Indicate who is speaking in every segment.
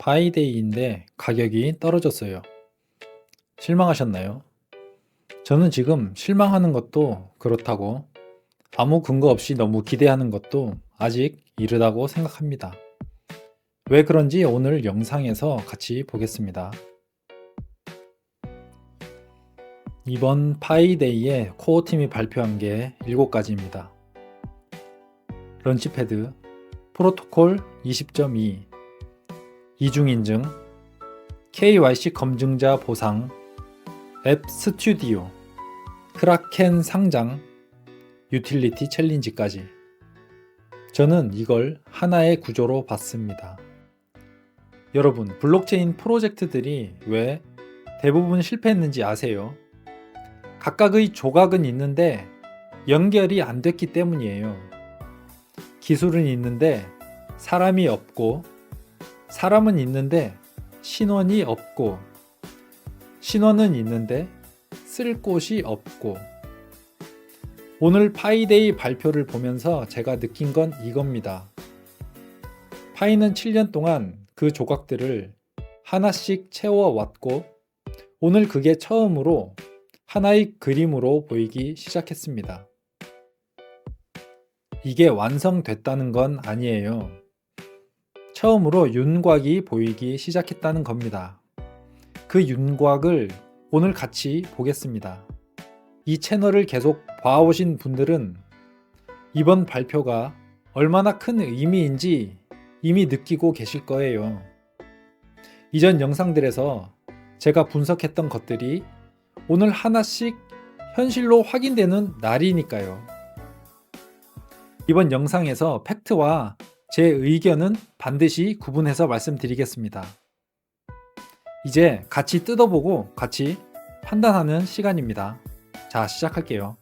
Speaker 1: 바이데이인데 가격이 떨어졌어요. 실망하셨나요? 저는 지금 실망하는 것도 그렇다고 아무 근거 없이 너무 기대하는 것도 아직 이르다고 생각합니다. 왜 그런지 오늘 영상에서 같이 보겠습니다. 이번 파이데이에 코어팀이 발표한 게 7가지입니다. 런치패드, 프로토콜 20.2, 이중인증, KYC 검증자 보상, 앱 스튜디오, 크라켄 상장, 유틸리티 챌린지까지. 저는 이걸 하나의 구조로 봤습니다. 여러분, 블록체인 프로젝트들이 왜 대부분 실패했는지 아세요? 각각의 조각은 있는데 연결이 안 됐기 때문이에요. 기술은 있는데 사람이 없고, 사람은 있는데 신원이 없고, 신원은 있는데 쓸 곳이 없고. 오늘 파이데이 발표를 보면서 제가 느낀 건 이겁니다. 파이는 7년 동안 그 조각들을 하나씩 채워왔고, 오늘 그게 처음으로 하나의 그림으로 보이기 시작했습니다. 이게 완성됐다는 건 아니에요. 처음으로 윤곽이 보이기 시작했다는 겁니다. 그 윤곽을 오늘 같이 보겠습니다. 이 채널을 계속 봐오신 분들은 이번 발표가 얼마나 큰 의미인지 이미 느끼고 계실 거예요. 이전 영상들에서 제가 분석했던 것들이 오늘 하나씩 현실로 확인되는 날이니까요. 이번 영상에서 팩트와 제 의견은 반드시 구분해서 말씀드리겠습니다. 이제 같이 뜯어보고 같이 판단하는 시간입니다. 자, 시작할게요.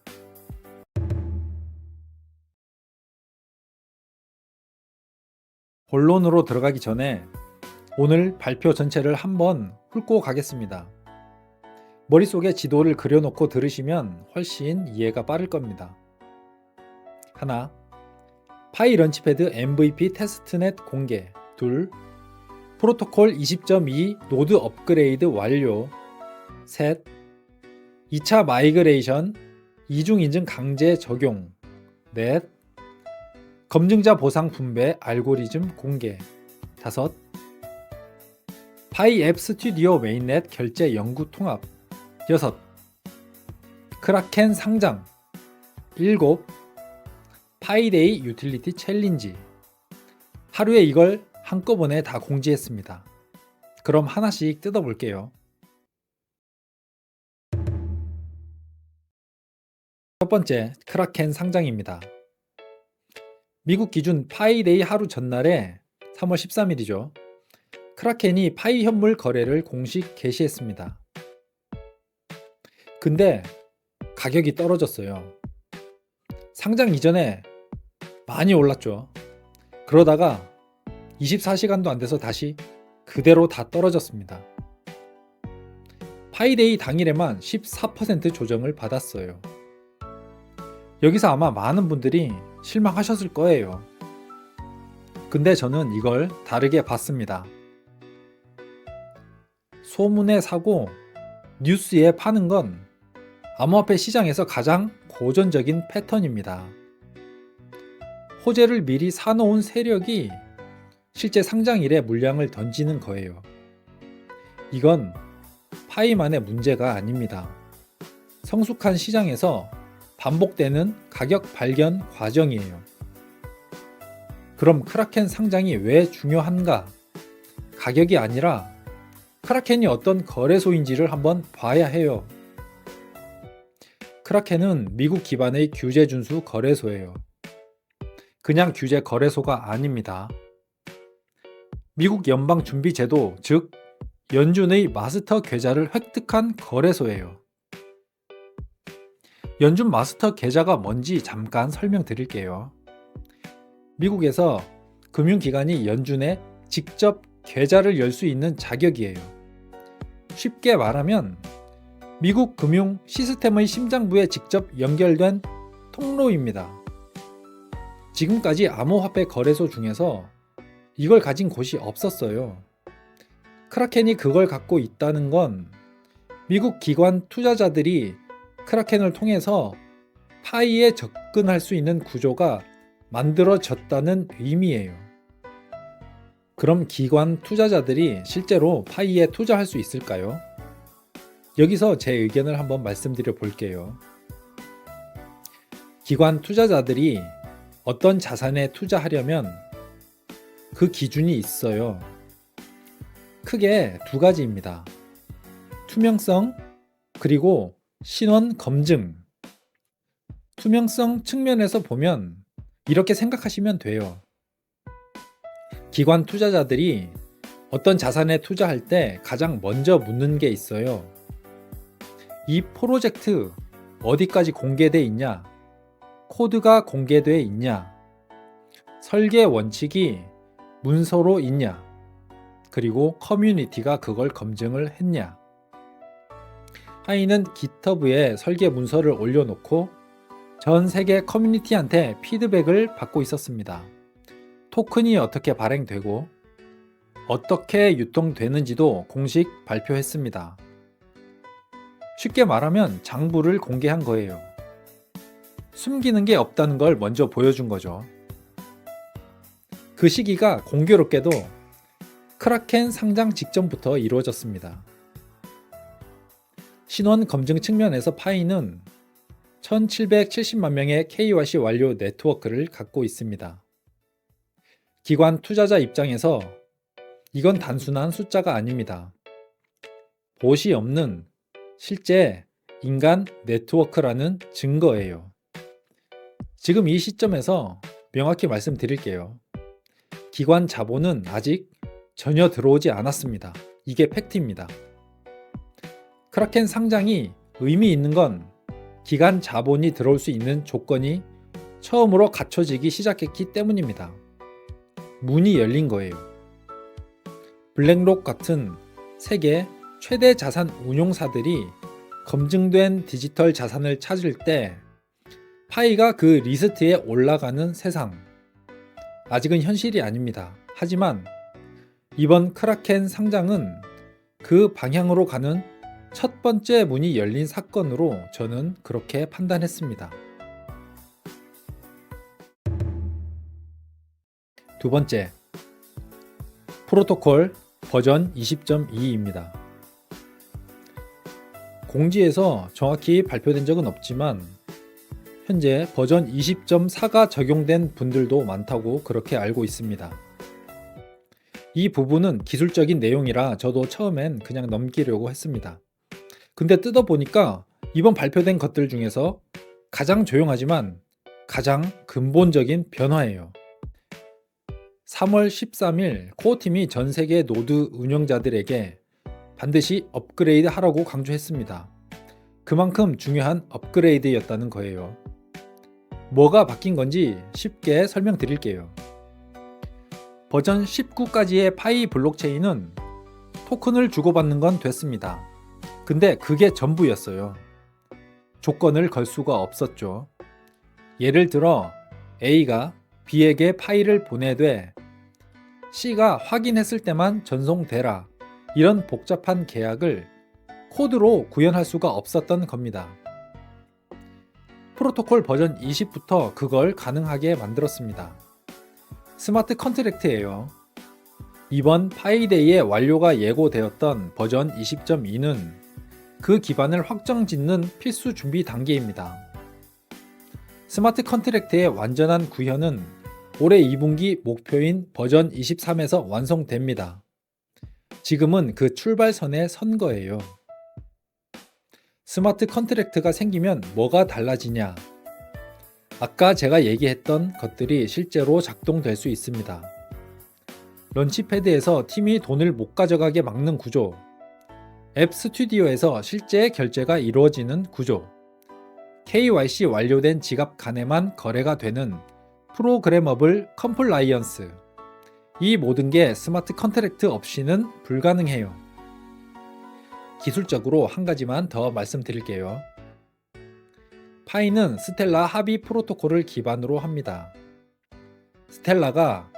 Speaker 1: 본론으로 들어가기 전에 오늘 발표 전체를 한번 훑고 가겠습니다. 머릿속에 지도를 그려놓고 들으시면 훨씬 이해가 빠를 겁니다. 하나, 파이 런치패드 MVP 테스트넷 공개. 둘, 프로토콜 20.2 노드 업그레이드 완료. 셋, 2차 마이그레이션 이중인증 강제 적용. 넷, 검증자 보상 분배 알고리즘 공개. 다섯, 파이 앱 스튜디오 메인넷 결제 연구 통합. 여섯, 크라켄 상장. 일곱, 파이데이 유틸리티 챌린지. 하루에 이걸 한꺼번에 다 공지했습니다. 그럼 하나씩 뜯어볼게요. 첫 번째, 크라켄 상장입니다. 미국 기준 파이데이 하루 전날에 3월 13일이죠. 크라켄이 파이 현물 거래를 공식 개시했습니다. 근데 가격이 떨어졌어요. 상장 이전에 많이 올랐죠. 그러다가 24시간도 안 돼서 다시 그대로 다 떨어졌습니다. 파이데이 당일에만 14% 조정을 받았어요. 여기서 아마 많은 분들이 실망하셨을 거예요. 근데 저는 이걸 다르게 봤습니다. 소문에 사고 뉴스에 파는 건 암호화폐 시장에서 가장 고전적인 패턴입니다. 호재를 미리 사놓은 세력이 실제 상장일에 물량을 던지는 거예요. 이건 파이만의 문제가 아닙니다. 성숙한 시장에서 반복되는 가격 발견 과정이에요. 그럼 크라켄 상장이 왜 중요한가? 가격이 아니라 크라켄이 어떤 거래소인지를 한번 봐야 해요. 크라켄은 미국 기반의 규제 준수 거래소예요. 그냥 규제 거래소가 아닙니다. 미국 연방준비제도, 즉 연준의 마스터 계좌를 획득한 거래소예요. 연준 마스터 계좌가 뭔지 잠깐 설명드릴게요. 미국에서 금융기관이 연준에 직접 계좌를 열 수 있는 자격이에요. 쉽게 말하면 미국 금융 시스템의 심장부에 직접 연결된 통로입니다. 지금까지 암호화폐 거래소 중에서 이걸 가진 곳이 없었어요. 크라켄이 그걸 갖고 있다는 건 미국 기관 투자자들이 크라켄을 통해서 파이에 접근할 수 있는 구조가 만들어졌다는 의미예요. 그럼 기관 투자자들이 실제로 파이에 투자할 수 있을까요? 여기서 제 의견을 한번 말씀드려 볼게요. 기관 투자자들이 어떤 자산에 투자하려면 그 기준이 있어요. 크게 두 가지입니다. 투명성 그리고 신원 검증. 투명성 측면에서 보면 이렇게 생각하시면 돼요. 기관 투자자들이 어떤 자산에 투자할 때 가장 먼저 묻는 게 있어요. 이 프로젝트 어디까지 공개돼 있냐? 코드가 공개돼 있냐? 설계 원칙이 문서로 있냐? 그리고 커뮤니티가 그걸 검증을 했냐? 파이는 GitHub에 설계 문서를 올려놓고 전 세계 커뮤니티한테 피드백을 받고 있었습니다. 토큰이 어떻게 발행되고 어떻게 유통되는지도 공식 발표했습니다. 쉽게 말하면 장부를 공개한 거예요. 숨기는 게 없다는 걸 먼저 보여준 거죠. 그 시기가 공교롭게도 크라켄 상장 직전부터 이루어졌습니다. 신원 검증 측면에서 파이는 1770만 명의 KYC 완료 네트워크를 갖고 있습니다. 기관 투자자 입장에서 이건 단순한 숫자가 아닙니다. 봇이 없는 실제 인간 네트워크라는 증거예요. 지금 이 시점에서 명확히 말씀드릴게요. 기관 자본은 아직 전혀 들어오지 않았습니다. 이게 팩트입니다. 크라켄 상장이 의미 있는 건 기관 자본이 들어올 수 있는 조건이 처음으로 갖춰지기 시작했기 때문입니다. 문이 열린 거예요. 블랙록 같은 세계 최대 자산 운용사들이 검증된 디지털 자산을 찾을 때 파이가 그 리스트에 올라가는 세상. 아직은 현실이 아닙니다. 하지만 이번 크라켄 상장은 그 방향으로 가는 첫 번째 문이 열린 사건으로 저는 그렇게 판단했습니다. 두 번째, 프로토콜 버전 20.2입니다. 공지에서 정확히 발표된 적은 없지만 현재 버전 20.4가 적용된 분들도 많다고 그렇게 알고 있습니다. 이 부분은 기술적인 내용이라 저도 처음엔 그냥 넘기려고 했습니다. 근데 뜯어보니까 이번 발표된 것들 중에서 가장 조용하지만 가장 근본적인 변화예요. 3월 13일 코어팀이 전 세계 노드 운영자들에게 반드시 업그레이드 하라고 강조했습니다. 그만큼 중요한 업그레이드였다는 거예요. 뭐가 바뀐 건지 쉽게 설명드릴게요. 버전 19까지의 파이 블록체인은 토큰을 주고받는 건 됐습니다. 근데 그게 전부였어요. 조건을 걸 수가 없었죠. 예를 들어 A가 B에게 파일을 보내되 C가 확인했을 때만 전송되라. 이런 복잡한 계약을 코드로 구현할 수가 없었던 겁니다. 프로토콜 버전 20부터 그걸 가능하게 만들었습니다. 스마트 컨트랙트예요. 이번 파이데이의 완료가 예고되었던 버전 20.2는 그 기반을 확정짓는 필수 준비 단계입니다. 스마트 컨트랙트의 완전한 구현은 올해 2분기 목표인 버전 23에서 완성됩니다. 지금은 그 출발선에 선 거예요. 스마트 컨트랙트가 생기면 뭐가 달라지냐? 아까 제가 얘기했던 것들이 실제로 작동될 수 있습니다. 런치패드에서 팀이 돈을 못 가져가게 막는 구조, 앱 스튜디오에서 실제 결제가 이루어지는 구조, KYC 완료된 지갑 간에만 거래가 되는 프로그래머블 컴플라이언스, 이 모든 게 스마트 컨트랙트 없이는 불가능해요. 기술적으로 한 가지만 더 말씀드릴게요. 파이는 스텔라 합의 프로토콜을 기반으로 합니다. 스텔라가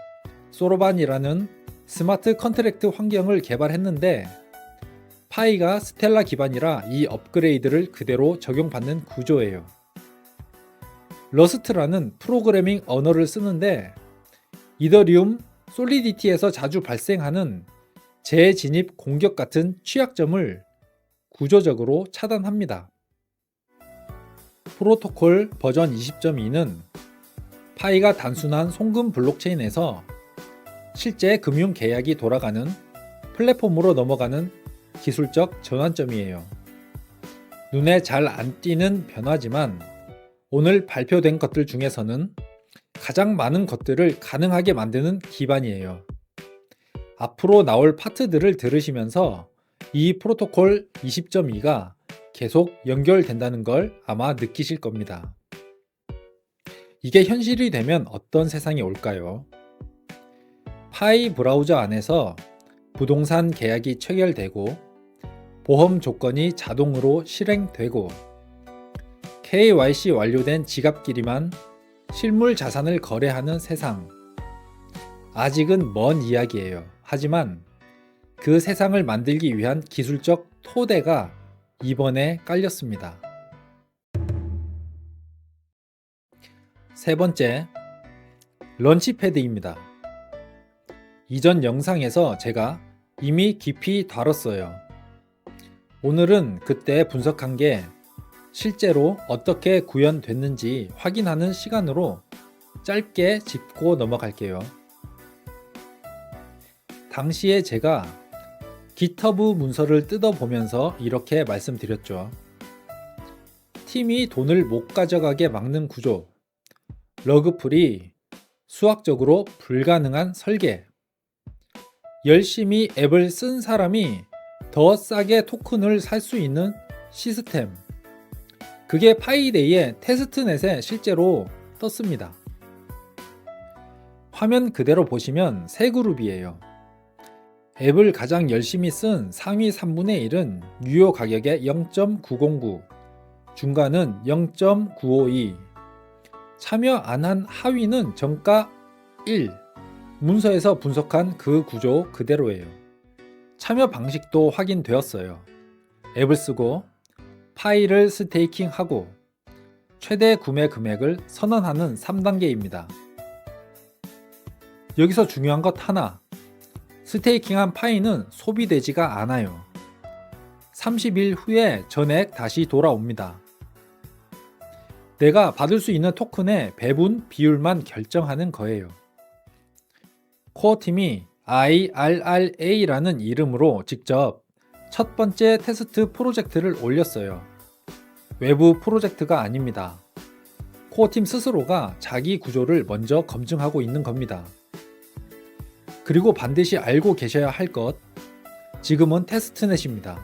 Speaker 1: 소로반이라는 스마트 컨트랙트 환경을 개발했는데 파이가 스텔라 기반이라 이 업그레이드를 그대로 적용받는 구조예요. 러스트라는 프로그래밍 언어를 쓰는데 이더리움 솔리디티에서 자주 발생하는 재진입 공격 같은 취약점을 구조적으로 차단합니다. 프로토콜 버전 20.2는 파이가 단순한 송금 블록체인에서 실제 금융 계약이 돌아가는 플랫폼으로 넘어가는 기술적 전환점이에요. 눈에 잘 안 띄는 변화지만 오늘 발표된 것들 중에서는 가장 많은 것들을 가능하게 만드는 기반이에요. 앞으로 나올 파트들을 들으시면서 이 프로토콜 20.2가 계속 연결된다는 걸 아마 느끼실 겁니다. 이게 현실이 되면 어떤 세상이 올까요? 파이 브라우저 안에서 부동산 계약이 체결되고 보험 조건이 자동으로 실행되고 KYC 완료된 지갑끼리만 실물 자산을 거래하는 세상. 아직은 먼 이야기예요. 하지만 그 세상을 만들기 위한 기술적 토대가 이번에 깔렸습니다. 세 번째, 런치패드입니다. 이전 영상에서 제가 이미 깊이 다뤘어요. 오늘은 그때 분석한 게 실제로 어떻게 구현됐는지 확인하는 시간으로 짧게 짚고 넘어갈게요. 당시에 제가 GitHub 문서를 뜯어보면서 이렇게 말씀드렸죠. 팀이 돈을 못 가져가게 막는 구조, 러그풀이 수학적으로 불가능한 설계, 열심히 앱을 쓴 사람이 더 싸게 토큰을 살 수 있는 시스템. 그게 파이데이의 테스트넷에 실제로 떴습니다. 화면 그대로 보시면 세 그룹이에요. 앱을 가장 열심히 쓴 상위 3분의 1은 유효 가격의 0.909, 중간은 0.952, 참여 안 한 하위는 정가 1, 문서에서 분석한 그 구조 그대로예요. 참여 방식도 확인되었어요. 앱을 쓰고 파일을 스테이킹하고 최대 구매 금액을 선언하는 3단계입니다. 여기서 중요한 것 하나, 스테이킹한 파이는 소비되지가 않아요. 30일 후에 전액 다시 돌아옵니다. 내가 받을 수 있는 토큰의 배분 비율만 결정하는 거예요. 코어팀이 IRRA라는 이름으로 직접 첫 번째 테스트 프로젝트를 올렸어요. 외부 프로젝트가 아닙니다. 코어팀 스스로가 자기 구조를 먼저 검증하고 있는 겁니다. 그리고 반드시 알고 계셔야 할 것, 지금은 테스트넷입니다.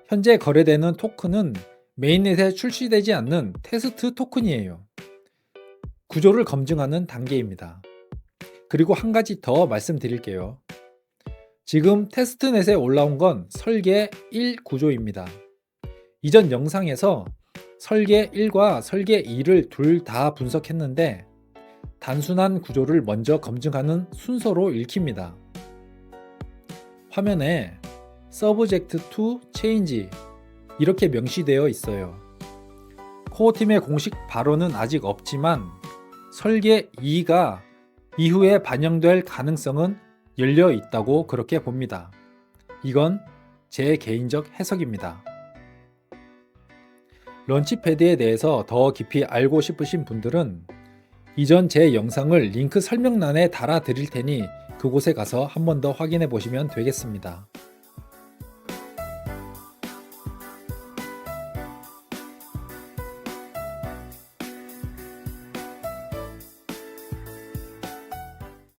Speaker 1: 현재 거래되는 토큰은 메인넷에 출시되지 않는 테스트 토큰이에요. 구조를 검증하는 단계입니다. 그리고 한 가지 더 말씀드릴게요. 지금 테스트넷에 올라온 건 설계 1 구조입니다. 이전 영상에서 설계 1과 설계 2를 둘 다 분석했는데 단순한 구조를 먼저 검증하는 순서로 읽힙니다. 화면에 Subject to Change 이렇게 명시되어 있어요. 코어팀의 공식 발언은 아직 없지만 설계 2가 이후에 반영될 가능성은 열려 있다고 그렇게 봅니다. 이건 제 개인적 해석입니다. 런치패드에 대해서 더 깊이 알고 싶으신 분들은 이전 제 영상을 링크 설명란에 달아 드릴 테니 그곳에 가서 한 번 더 확인해 보시면 되겠습니다.